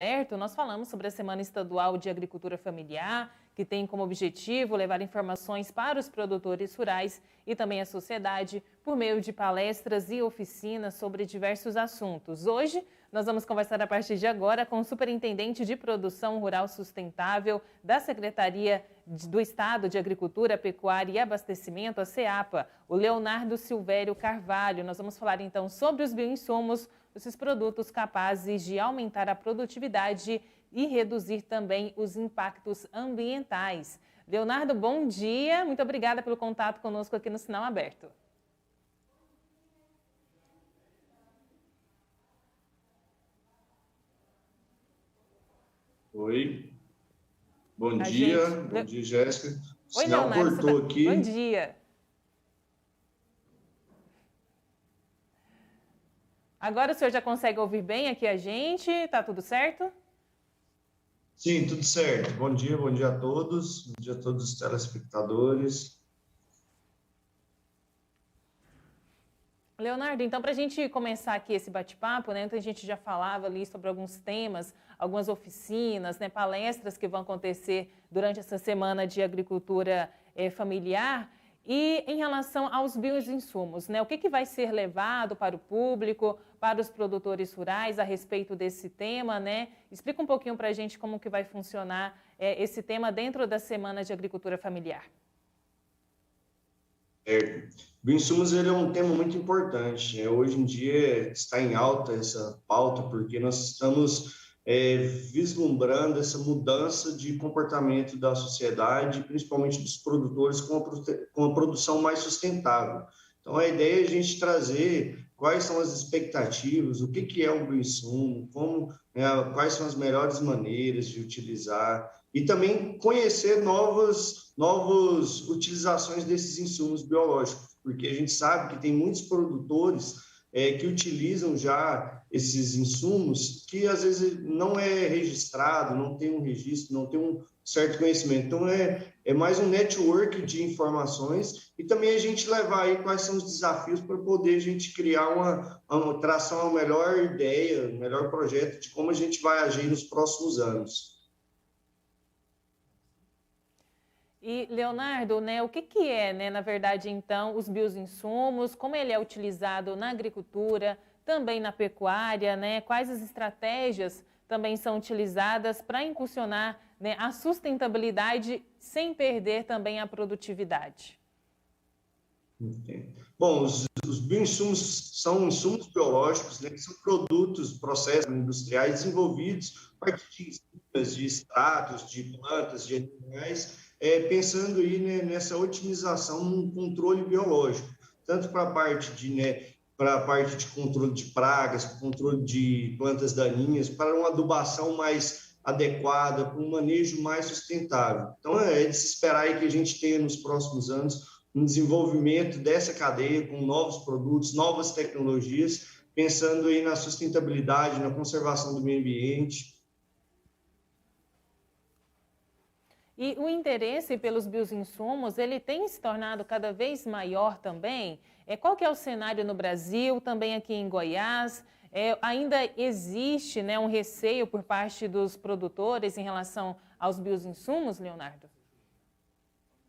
Aberto, nós falamos sobre a Semana Estadual de Agricultura Familiar, que tem como objetivo levar informações para os produtores rurais e também a sociedade por meio de palestras e oficinas sobre diversos assuntos. Hoje, nós vamos conversar a partir de agora com o Superintendente de Produção Rural Sustentável da Secretaria do Estado de Agricultura, Pecuária e Abastecimento, a SEAPA, o Leonardo Silvério Carvalho. Nós vamos falar então sobre os bioinsumos, esses produtos capazes de aumentar a produtividade e reduzir também os impactos ambientais. Leonardo, bom dia. Muito obrigada pelo contato conosco aqui no Sinal Aberto. Oi, bom dia, Jéssica. O Oi, sinal Leonardo. cortou aqui. Bom dia. Agora o senhor já consegue ouvir bem aqui a gente? Tá tudo certo? Sim, tudo certo. Bom dia a todos. Bom dia a todos os telespectadores. Leonardo, então, para a gente começar aqui esse bate-papo, né? Então a gente já falava ali sobre alguns temas, algumas oficinas, né? Palestras que vão acontecer durante essa semana de agricultura familiar. E em relação aos bioinsumos, né? O que vai ser levado para o público, para os produtores rurais a respeito desse tema, né? Explica um pouquinho para a gente como que vai funcionar esse tema dentro da Semana de Agricultura Familiar. Bioinsumos ele é um tema muito importante. Hoje em dia está em alta essa pauta porque nós estamos vislumbrando essa mudança de comportamento da sociedade, principalmente dos produtores, com a produção mais sustentável. Então, a ideia é a gente trazer quais são as expectativas, o que é um bioinsumo, quais são as melhores maneiras de utilizar e também conhecer novas utilizações desses insumos biológicos, porque a gente sabe que tem muitos produtores que utilizam já esses insumos que às vezes não é registrado, não tem um registro, não tem um certo conhecimento. Então, é mais um network de informações e também a gente levar aí quais são os desafios para poder a gente criar traçar uma melhor ideia, um melhor projeto de como a gente vai agir nos próximos anos. E, Leonardo, né, o que é, né, na verdade, então, os bioinsumos, como ele é utilizado na agricultura, também na pecuária, né, quais as estratégias também são utilizadas para impulsionar, né, a sustentabilidade sem perder também a produtividade? Bom, os bioinsumos são insumos biológicos, né, que são produtos, processos industriais desenvolvidos a partir de extratos, de plantas, de animais, pensando aí, né, nessa otimização no controle biológico, tanto para a parte de controle de pragas, controle de plantas daninhas, para uma adubação mais adequada, para um manejo mais sustentável. Então, é de se esperar aí que a gente tenha nos próximos anos um desenvolvimento dessa cadeia com novos produtos, novas tecnologias, pensando aí na sustentabilidade, na conservação do meio ambiente. E o interesse pelos bioinsumos, ele tem se tornado cada vez maior também? Qual que é o cenário no Brasil, também aqui em Goiás? Ainda existe, né, um receio por parte dos produtores em relação aos bioinsumos, Leonardo?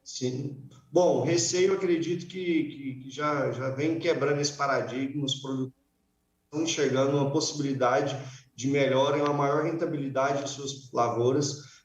Sim. Bom, receio, acredito que já vem quebrando esse paradigma, os produtores estão enxergando uma possibilidade de melhora e uma maior rentabilidade de suas lavouras,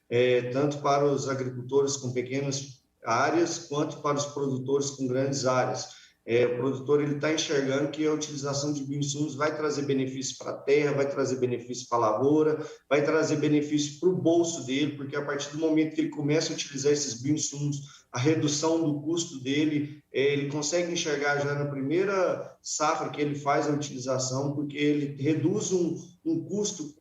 tanto para os agricultores com pequenas áreas, quanto para os produtores com grandes áreas. O produtor está enxergando que a utilização de bioinsumos vai trazer benefícios para a terra, vai trazer benefícios para a lavoura, vai trazer benefícios para o bolso dele, porque a partir do momento que ele começa a utilizar esses bioinsumos, a redução do custo dele, ele consegue enxergar já na primeira safra que ele faz a utilização, porque ele reduz um custo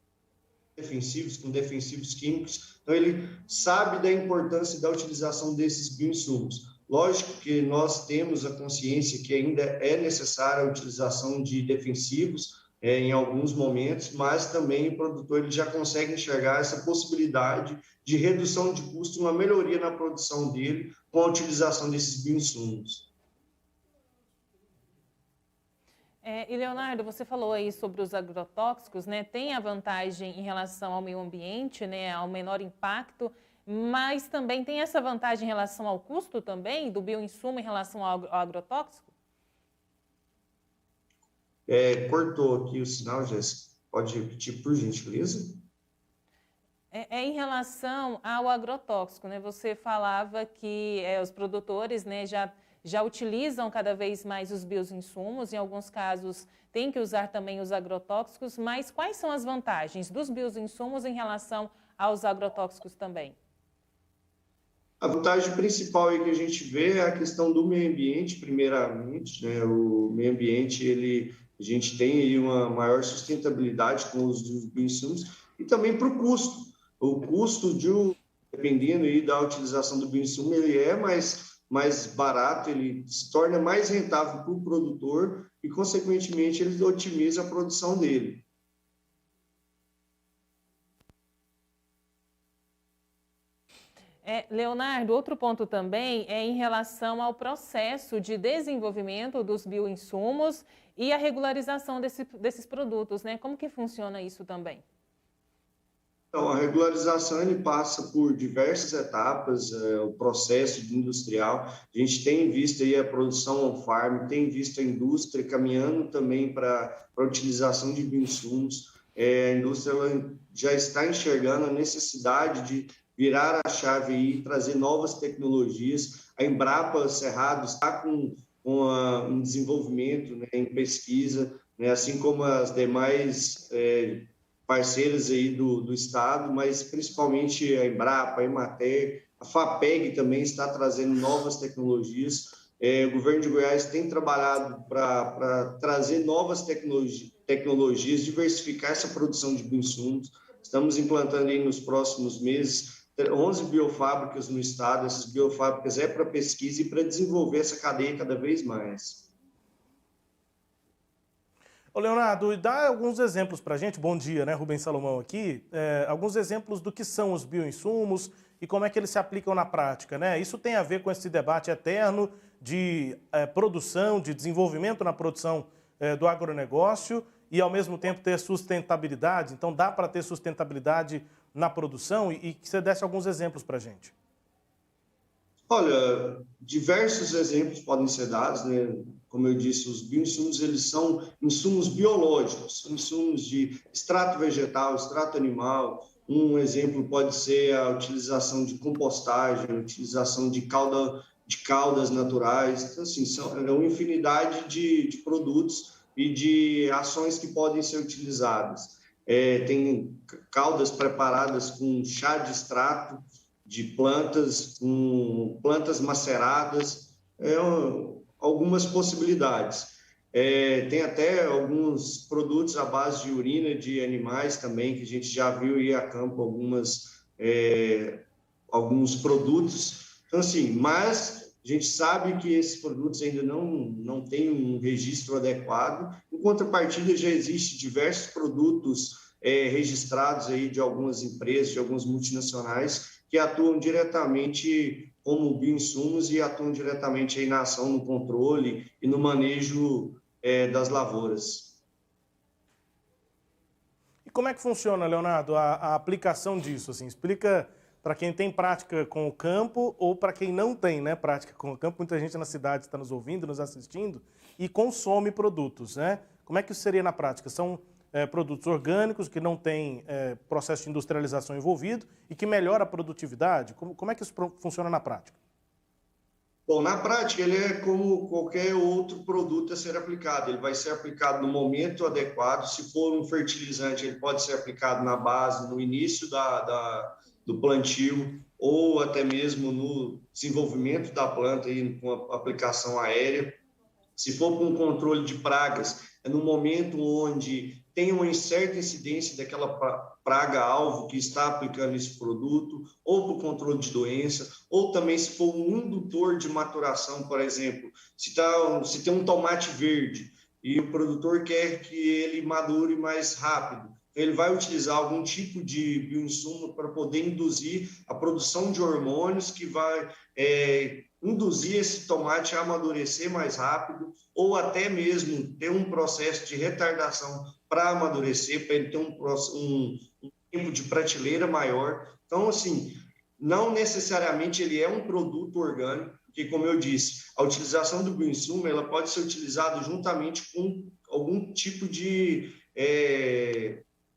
com defensivos químicos, então ele sabe da importância da utilização desses bioinsumos. Lógico que nós temos a consciência que ainda é necessária a utilização de defensivos em alguns momentos, mas também o produtor ele já consegue enxergar essa possibilidade de redução de custo, uma melhoria na produção dele com a utilização desses bioinsumos. E Leonardo, você falou aí sobre os agrotóxicos, né? Tem a vantagem em relação ao meio ambiente, né? Ao menor impacto, mas também tem essa vantagem em relação ao custo também do bioinsumo em relação ao agrotóxico? Cortou aqui o sinal, Jéssica. Pode repetir, por gentileza? Em relação ao agrotóxico, né? Você falava que os produtores, né, já utilizam cada vez mais os bioinsumos, em alguns casos tem que usar também os agrotóxicos, mas quais são as vantagens dos bioinsumos em relação aos agrotóxicos também? A vantagem principal aí que a gente vê é a questão do meio ambiente, primeiramente, né? O meio ambiente, a gente tem aí uma maior sustentabilidade com os dos bioinsumos e também para o custo. O custo dependendo aí da utilização do bioinsumo, ele é mais barato, ele se torna mais rentável para o produtor e, consequentemente, ele otimiza a produção dele. Leonardo, outro ponto também é em relação ao processo de desenvolvimento dos bioinsumos e a regularização desses produtos, né? Como que funciona isso também? Então, a regularização ele passa por diversas etapas, o processo industrial. A gente tem visto aí a produção on-farm, tem visto a indústria caminhando também para a utilização de bioinsumos. A indústria ela já está enxergando a necessidade de virar a chave e trazer novas tecnologias. A Embrapa Cerrado está com um desenvolvimento, né, em pesquisa, né, assim como as demais parceiras aí do Estado, mas principalmente a Embrapa, a Emater, a FAPEG também está trazendo novas tecnologias. O governo de Goiás tem trabalhado para trazer novas tecnologias, diversificar essa produção de bioinsumos. Estamos implantando aí nos próximos meses 11 biofábricas no estado. Essas biofábricas para pesquisa e para desenvolver essa cadeia cada vez mais. Ô Leonardo, dá alguns exemplos para a gente, bom dia, né, Rubens Salomão aqui, alguns exemplos do que são os bioinsumos e como é que eles se aplicam na prática, né? Isso tem a ver com esse debate eterno de produção, de desenvolvimento na produção do agronegócio e, ao mesmo tempo, ter sustentabilidade. Então, dá para ter sustentabilidade na produção e que você desse alguns exemplos para a gente. Olha, diversos exemplos podem ser dados, né? Como eu disse, os bioinsumos, eles são insumos biológicos, são insumos de extrato vegetal, extrato animal. Um exemplo pode ser a utilização de compostagem, a utilização de caldas naturais. Então, assim, é uma infinidade de produtos e de ações que podem ser utilizadas. Tem caldas preparadas com chá de extrato de plantas, com plantas maceradas, algumas possibilidades. Tem até alguns produtos à base de urina de animais também, que a gente já viu ir a campo alguns produtos. Então, assim, mas a gente sabe que esses produtos ainda não têm um registro adequado. Em contrapartida, já existem diversos produtos registrados aí de algumas empresas, de algumas multinacionais, que atuam diretamente como bioinsumos e atuam diretamente aí na ação, no controle e no manejo das lavouras. E como é que funciona, Leonardo, a aplicação disso? Assim, explica para quem tem prática com o campo ou para quem não tem, né, prática com o campo. Muita gente na cidade está nos ouvindo, nos assistindo e consome produtos, né? Como é que isso seria na prática? São produtos orgânicos que não têm processo de industrialização envolvido e que melhora a produtividade? Como é que isso funciona na prática? Bom, na prática, ele é como qualquer outro produto a ser aplicado. Ele vai ser aplicado no momento adequado. Se for um fertilizante, ele pode ser aplicado na base, no início do plantio, ou até mesmo no desenvolvimento da planta, aí, com a aplicação aérea. Se for com controle de pragas, é no momento onde tem uma certa incidência daquela praga-alvo que está aplicando esse produto, ou para o controle de doença, ou também se for um indutor de maturação, por exemplo, se tem um tomate verde e o produtor quer que ele madure mais rápido, ele vai utilizar algum tipo de bioinsumo para poder induzir a produção de hormônios que vai induzir esse tomate a amadurecer mais rápido, ou até mesmo ter um processo de retardação para amadurecer, para ele ter um tempo de prateleira maior. Então, assim, não necessariamente ele é um produto orgânico, porque, como eu disse, a utilização do bioinsumo ela pode ser utilizada juntamente com algum tipo de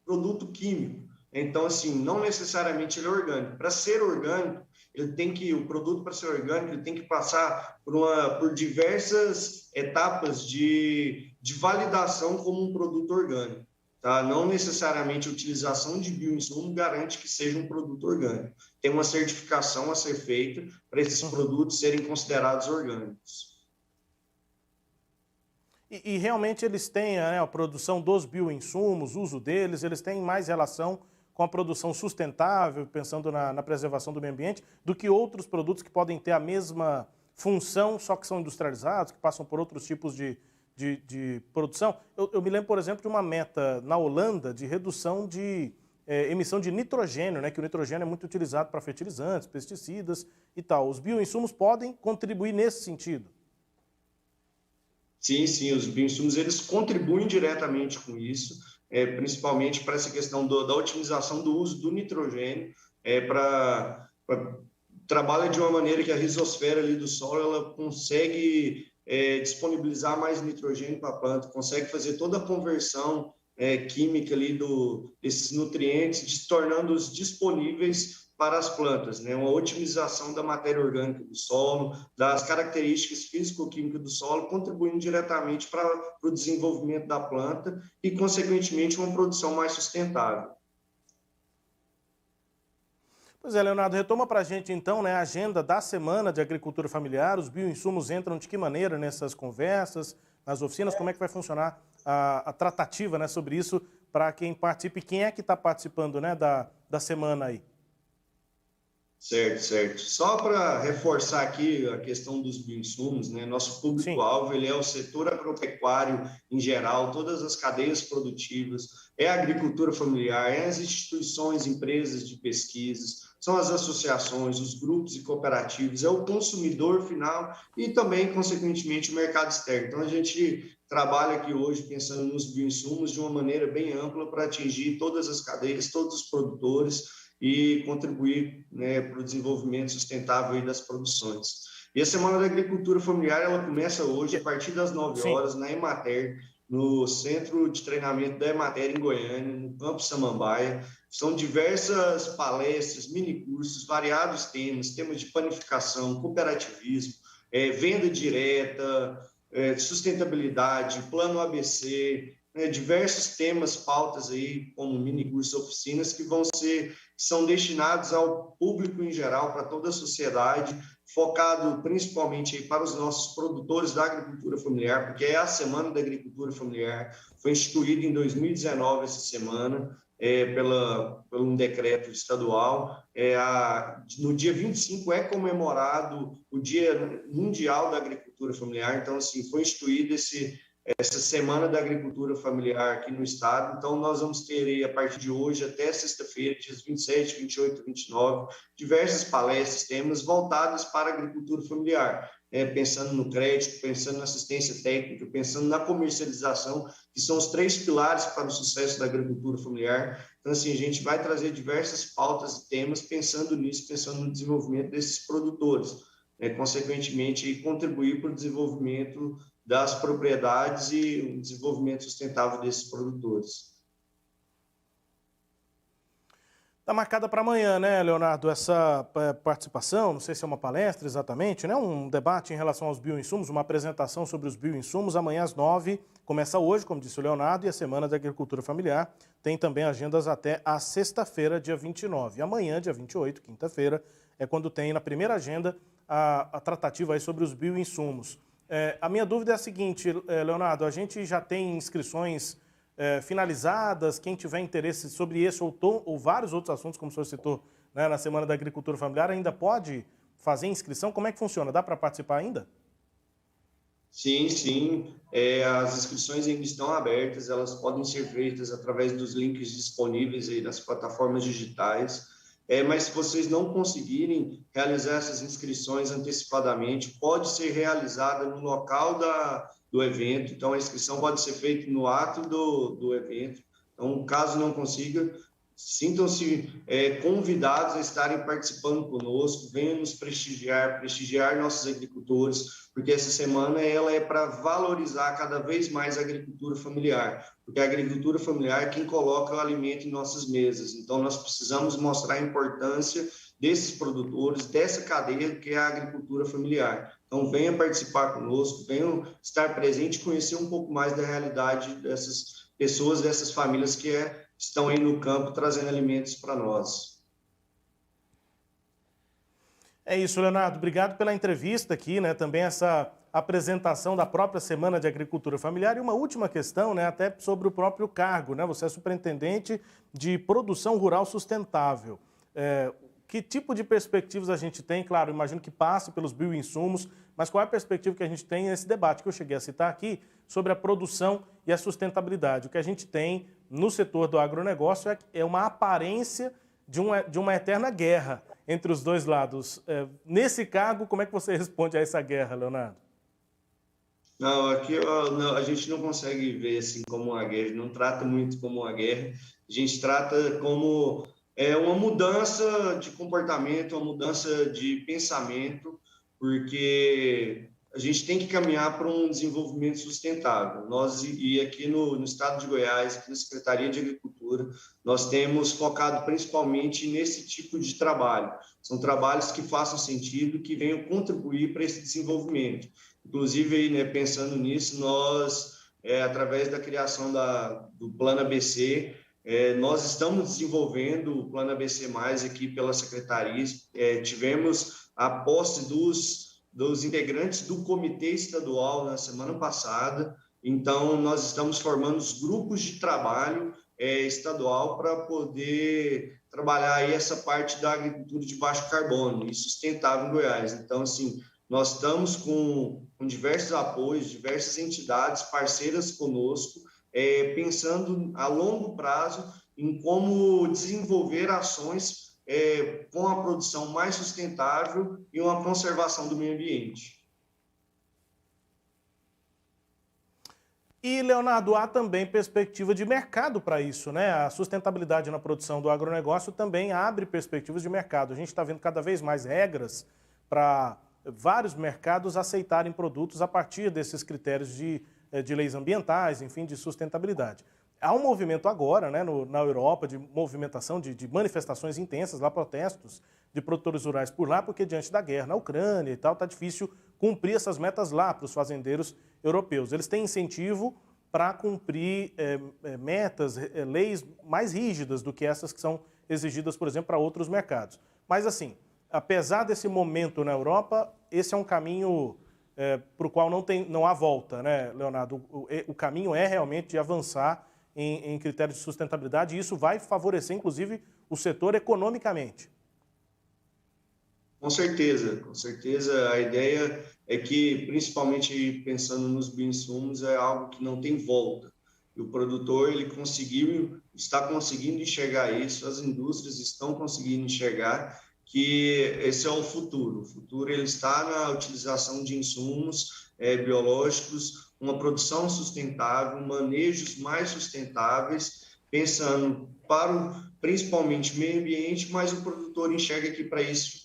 produto químico. Então, assim, não necessariamente ele é orgânico. Para ser orgânico, o produto para ser orgânico, ele tem que passar por diversas etapas de validação como um produto orgânico. Tá? Não necessariamente a utilização de bioinsumo garante que seja um produto orgânico. Tem uma certificação a ser feita para esses produtos serem considerados orgânicos. E realmente eles têm, né, a produção dos bioinsumos, o uso deles, eles têm mais relação com a produção sustentável, pensando na preservação do meio ambiente, do que outros produtos que podem ter a mesma função, só que são industrializados, que passam por outros tipos de produção. Eu me lembro, por exemplo, de uma meta na Holanda de redução de emissão de nitrogênio, né, que o nitrogênio é muito utilizado para fertilizantes, pesticidas e tal. Os bioinsumos podem contribuir nesse sentido? Sim, sim, os bioinsumos eles contribuem diretamente com isso, principalmente para essa questão da otimização do uso do nitrogênio, trabalha de uma maneira que a rizosfera ali do solo ela consegue disponibilizar mais nitrogênio para a planta, consegue fazer toda a conversão química ali desses nutrientes, tornando-os disponíveis para as plantas, né? Uma otimização da matéria orgânica do solo, das características físico-químicas do solo, contribuindo diretamente para o desenvolvimento da planta e, consequentemente, uma produção mais sustentável. Pois é, Leonardo, retoma para a gente então, né, a agenda da Semana de Agricultura Familiar. Os bioinsumos entram de que maneira nessas conversas, nas oficinas? Como é que vai funcionar a tratativa, né, sobre isso para quem participe? Quem é que está participando, né, da semana aí? Certo, certo. Só para reforçar aqui a questão dos bioinsumos, né? Nosso público-alvo ele é o setor agropecuário em geral, todas as cadeias produtivas, é a agricultura familiar, é as instituições, empresas de pesquisas, são as associações, os grupos e cooperativos, é o consumidor final e também, consequentemente, o mercado externo. Então, a gente trabalha aqui hoje pensando nos bioinsumos de uma maneira bem ampla para atingir todas as cadeias, todos os produtores, e contribuir, né, para o desenvolvimento sustentável das produções. E a Semana da Agricultura Familiar ela começa hoje, a partir das 9 horas, na Emater, no Centro de Treinamento da Emater em Goiânia, no Campo Samambaia. São diversas palestras, minicursos, variados temas de panificação, cooperativismo, venda direta, sustentabilidade, plano ABC, diversos temas, pautas aí, como minicursos, oficinas, que são destinados ao público em geral, para toda a sociedade, focado principalmente aí para os nossos produtores da agricultura familiar, porque é a Semana da Familiar, foi instituída em 2019 essa semana, por um decreto estadual. No dia 25 é comemorado o Dia Mundial da Agricultura Familiar, então, assim, foi instituído essa Semana da Agricultura Familiar aqui no estado. Então, nós vamos ter aí, a partir de hoje até sexta-feira, dias 27, 28 e 29, diversas palestras, temas voltados para a agricultura familiar, pensando no crédito, pensando na assistência técnica, pensando na comercialização, que são os 3 pilares para o sucesso da agricultura familiar. Então, assim, a gente vai trazer diversas pautas e temas pensando nisso, pensando no desenvolvimento desses produtores, consequentemente, e contribuir para o desenvolvimento das propriedades e o desenvolvimento sustentável desses produtores. Está marcada para amanhã, né, Leonardo, essa participação, não sei se é uma palestra exatamente, né, um debate em relação aos bioinsumos, uma apresentação sobre os bioinsumos, amanhã às 9h, começa hoje, como disse o Leonardo, e a Semana da Agricultura Familiar tem também agendas até a sexta-feira, dia 29. E amanhã, dia 28, quinta-feira, é quando tem na primeira agenda a tratativa aí sobre os bioinsumos. A minha dúvida é a seguinte, Leonardo, a gente já tem inscrições finalizadas, quem tiver interesse sobre esse ou vários outros assuntos, como o senhor citou, né, na Semana da Agricultura Familiar, ainda pode fazer inscrição? Como é que funciona? Dá para participar ainda? Sim, sim. As inscrições ainda estão abertas, elas podem ser feitas através dos links disponíveis aí nas plataformas digitais. Mas se vocês não conseguirem realizar essas inscrições antecipadamente, pode ser realizada no local do evento. Então, a inscrição pode ser feita no ato do evento. Então, caso não consiga, sintam-se convidados a estarem participando conosco, venham nos prestigiar nossos agricultores, porque essa semana ela é para valorizar cada vez mais a agricultura familiar, porque a agricultura familiar é quem coloca o alimento em nossas mesas. Então, nós precisamos mostrar a importância desses produtores, dessa cadeia que é a agricultura familiar. Então, venham participar conosco, venham estar presente e conhecer um pouco mais da realidade dessas pessoas, dessas famílias que estão aí no campo trazendo alimentos para nós. É isso, Leonardo. Obrigado pela entrevista aqui, né? Também essa apresentação da própria Semana de Agricultura Familiar. E uma última questão, né? Até sobre o próprio cargo, né? Você é superintendente de produção rural sustentável. Que tipo de perspectivas a gente tem? Claro, imagino que passe pelos bioinsumos, mas qual é a perspectiva que a gente tem nesse debate que eu cheguei a citar aqui sobre a produção e a sustentabilidade? O que a gente tem no setor do agronegócio é uma aparência de uma eterna guerra entre os dois lados. Nesse cargo, como é que você responde a essa guerra, Leonardo? Não, aqui a gente não consegue ver assim como uma guerra, não trata muito como uma guerra, a gente trata como uma mudança de comportamento, uma mudança de pensamento, porque a gente tem que caminhar para um desenvolvimento sustentável. E aqui no estado de Goiás, aqui na Secretaria de Agricultura, nós temos focado principalmente nesse tipo de trabalho. São trabalhos que façam sentido, que venham contribuir para esse desenvolvimento. Inclusive, aí, né, pensando nisso, nós, através da criação do Plano ABC, nós estamos desenvolvendo o Plano ABC+, aqui pela Secretaria. Tivemos a posse dos integrantes do Comitê Estadual na semana passada. Então, nós estamos formando os grupos de trabalho estadual para poder trabalhar aí essa parte da agricultura de baixo carbono e sustentável em Goiás. Então, assim, nós estamos com diversos apoios, diversas entidades parceiras conosco, pensando a longo prazo em como desenvolver ações com a produção mais sustentável e uma conservação do meio ambiente. E, Leonardo, há também perspectiva de mercado para isso, né? A sustentabilidade na produção do agronegócio também abre perspectivas de mercado. A gente está vendo cada vez mais regras para vários mercados aceitarem produtos a partir desses critérios de leis ambientais, enfim, de sustentabilidade. Há um movimento agora, né, na Europa, de movimentação, de manifestações intensas, lá protestos de produtores rurais por lá, porque diante da guerra na Ucrânia e tal, está difícil cumprir essas metas lá para os fazendeiros europeus. Eles têm incentivo para cumprir metas, leis mais rígidas do que essas que são exigidas, por exemplo, para outros mercados. Mas, assim, apesar desse momento na Europa, esse é um caminho para o qual não há volta, né, Leonardo? O caminho é realmente de avançar em critérios de sustentabilidade e isso vai favorecer, inclusive, o setor economicamente. Com certeza, com certeza. A ideia é que, principalmente pensando nos bioinsumos, é algo que não tem volta. E o produtor está conseguindo enxergar isso, as indústrias estão conseguindo enxergar que esse é o futuro. O futuro ele está na utilização de insumos biológicos, uma produção sustentável, manejos mais sustentáveis, pensando principalmente o meio ambiente, mas o produtor enxerga que para isso,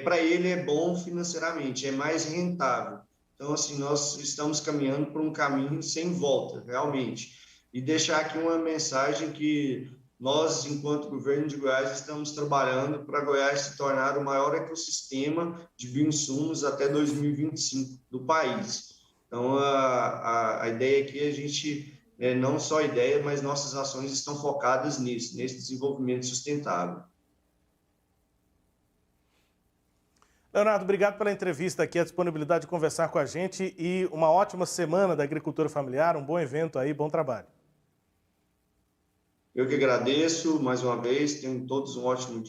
para ele é bom financeiramente, é mais rentável. Então, assim, nós estamos caminhando por um caminho sem volta, realmente. E deixar aqui uma mensagem que nós, enquanto governo de Goiás, estamos trabalhando para Goiás se tornar o maior ecossistema de bioinsumos até 2025 do país. Então, a ideia aqui é a gente, não só a ideia, mas nossas ações estão focadas nisso, nesse desenvolvimento sustentável. Leonardo, obrigado pela entrevista aqui, a disponibilidade de conversar com a gente e uma ótima semana da agricultura familiar, um bom evento aí, bom trabalho. Eu que agradeço mais uma vez, tenham todos um ótimo dia.